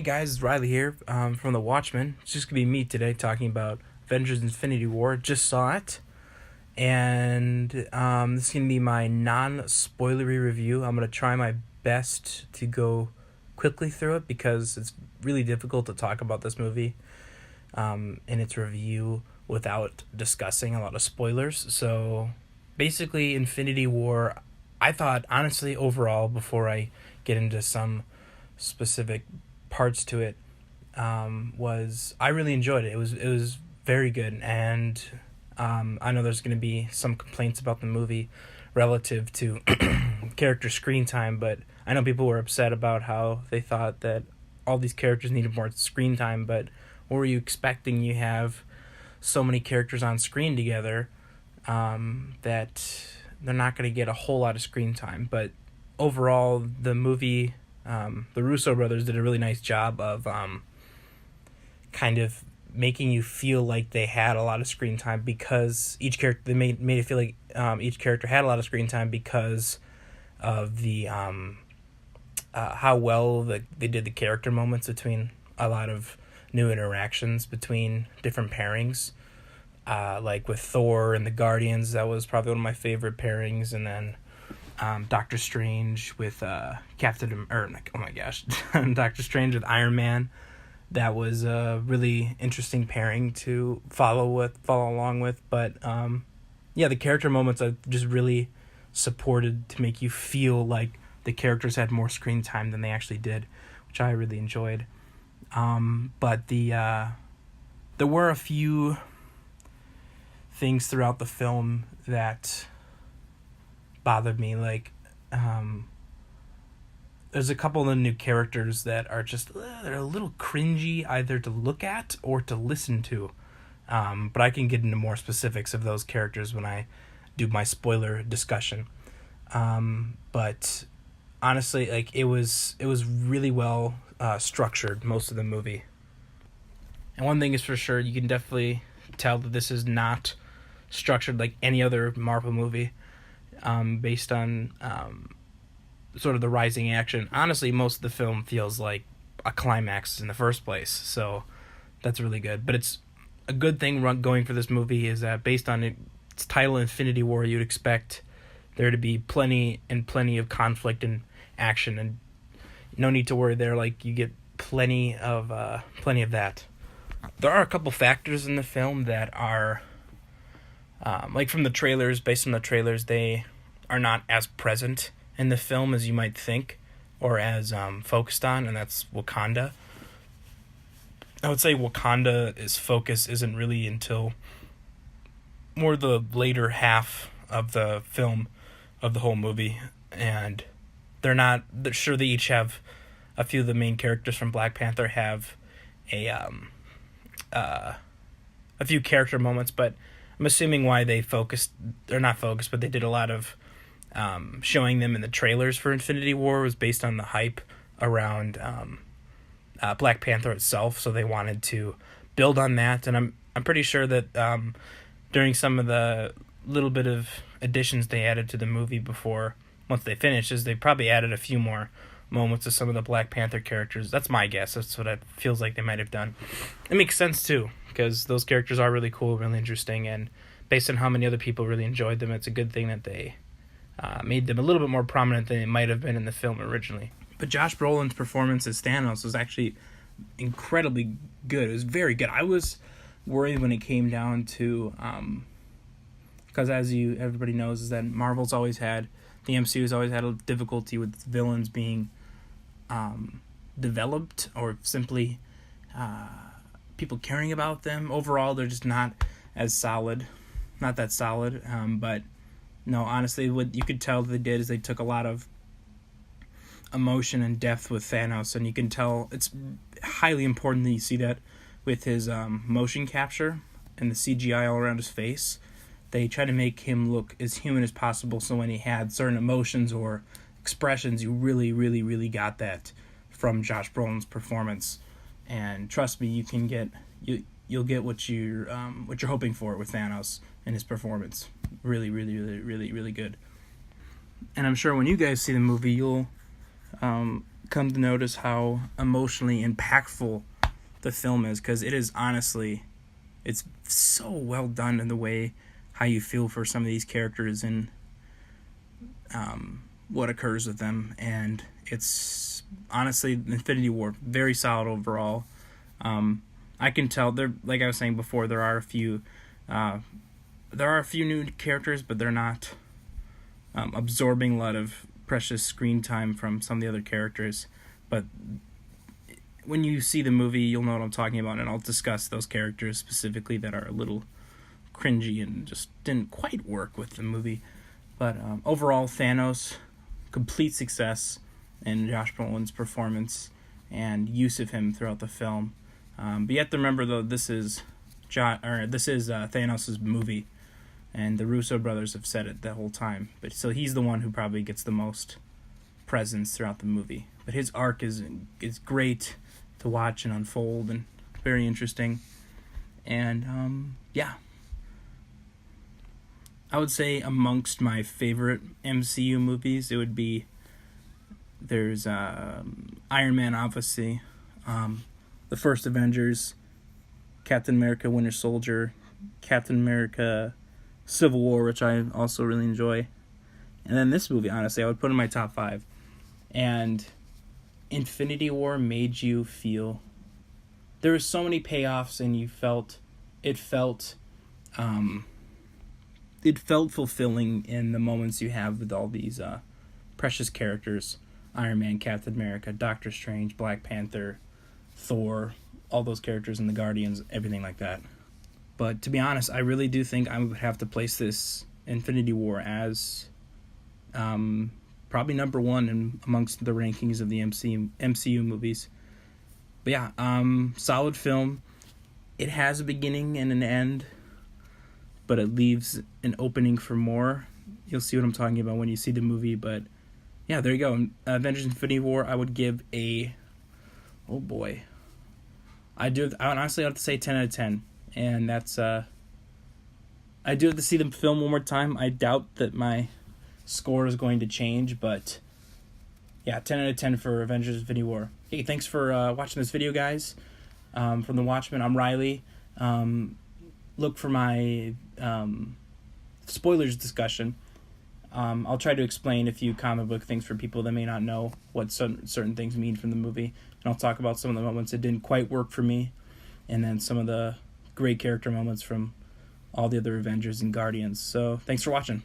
guys, it's Riley here from The Watchmen. It's just going to be me today talking about Avengers Infinity War. Just saw it. And this is going to be my non-spoilery review. I'm going to try my best to go quickly through it because it's really difficult to talk about this movie in its review without discussing a lot of spoilers. So basically, Infinity War, I thought, honestly, overall, before I get into some specific parts to it, I really enjoyed it. It was very good, and I know there's going to be some complaints about the movie relative to character screen time, but I know people were upset about how they thought that all these characters needed more screen time, but what were you expecting? You have so many characters on screen together that they're not going to get a whole lot of screen time. But overall, the movie, the Russo brothers did a really nice job of kind of making you feel like they had a lot of screen time because each character, they made it feel like each character had a lot of screen time because of the how well they did the character moments between a lot of new interactions between different pairings. Like with Thor and the Guardians, that was probably one of my favorite pairings, and then Doctor Strange with Doctor Strange with Iron Man. That was a really interesting pairing to follow along with. But the character moments I just really supported to make you feel like the characters had more screen time than they actually did, which I really enjoyed. But there were a few things throughout the film that bothered me, like there's a couple of the new characters that are just they're a little cringy either to look at or to listen to, but I can get into more specifics of those characters when I do my spoiler discussion. But honestly, like it was really well structured, most of the movie. And one thing is for sure, you can definitely tell that this is not structured like any other Marvel movie, based on sort of the rising action. Honestly, most of the film feels like a climax in the first place, so that's really good. But it's a good thing going for this movie is that based on its title, Infinity War, you'd expect there to be plenty of conflict and action, and no need to worry there. Like, you get plenty of that. There are a couple factors in the film that are like from the trailers, based on the trailers, they are not as present in the film as you might think, or as focused on, and that's Wakanda. I would say Wakanda's focus isn't really until more the later half of the film, of the whole movie, and they're sure they each have a few of the main characters from Black Panther have a few character moments, but I'm assuming why they but they did a lot of showing them in the trailers for Infinity War was based on the hype around Black Panther itself, so they wanted to build on that, and I'm pretty sure that during some of the little bit of additions they added to the movie once they finished, is they probably added a few more moments of some of the Black Panther characters. That's my guess. That's what it feels like they might have done. It makes sense too, because those characters are really cool, really interesting, and based on how many other people really enjoyed them, it's a good thing that they made them a little bit more prominent than it might have been in the film originally. But Josh Brolin's performance as Thanos was actually incredibly good. It was very good. I was worried when it came down to, because as everybody knows, is that the MCU has always had a difficulty with villains being developed, or simply people caring about them. Overall, they're just not that solid. But no, honestly, what you could tell they did is they took a lot of emotion and depth with Thanos, and you can tell it's highly important that you see that with his motion capture and the CGI all around his face. They try to make him look as human as possible, so when he had certain emotions or expressions, you really, really, really got that from Josh Brolin's performance. And trust me, you'll get what you're hoping for with Thanos and his performance. Really, really, really, really, really good. And I'm sure when you guys see the movie, you'll come to notice how emotionally impactful the film is, because it is honestly, it's so well done in the way how you feel for some of these characters and what occurs with them. And it's honestly, Infinity War, very solid overall. I can tell there, like I was saying before, there are a few new characters, but they're not absorbing a lot of precious screen time from some of the other characters. But when you see the movie, you'll know what I'm talking about, and I'll discuss those characters specifically that are a little cringy and just didn't quite work with the movie. But overall, Thanos, complete success in Josh Brolin's performance and use of him throughout the film. But you have to remember, though, this is Thanos' movie, and the Russo brothers have said it the whole time. But so he's the one who probably gets the most presence throughout the movie. But his arc is great to watch and unfold, and very interesting. And I would say amongst my favorite MCU movies, it would be, there's Iron Man, obviously, the first Avengers, Captain America Winter Soldier, Captain America Civil War, which I also really enjoy, and then this movie, honestly, I would put in my top 5. And Infinity War made you feel, there were so many payoffs, and it felt fulfilling in the moments you have with all these precious characters: Iron Man, Captain America, Doctor Strange, Black Panther, Thor, all those characters in the Guardians, everything like that. But to be honest, I really do think I would have to place this Infinity War as probably number 1 amongst the rankings of the MCU movies. But yeah, solid film. It has a beginning and an end, but it leaves an opening for more. You'll see what I'm talking about when you see the movie. But yeah, there you go. Avengers Infinity War, I would give oh boy. I would honestly have to say 10 out of 10. And that's, I do have to see the film one more time. I doubt that my score is going to change, but yeah, 10 out of 10 for Avengers Infinity War. Hey, thanks for watching this video, guys. From The Watchmen, I'm Riley. Look for my spoilers discussion. I'll try to explain a few comic book things for people that may not know what certain things mean from the movie. And I'll talk about some of the moments that didn't quite work for me, and then some of the great character moments from all the other Avengers and Guardians. So thanks for watching.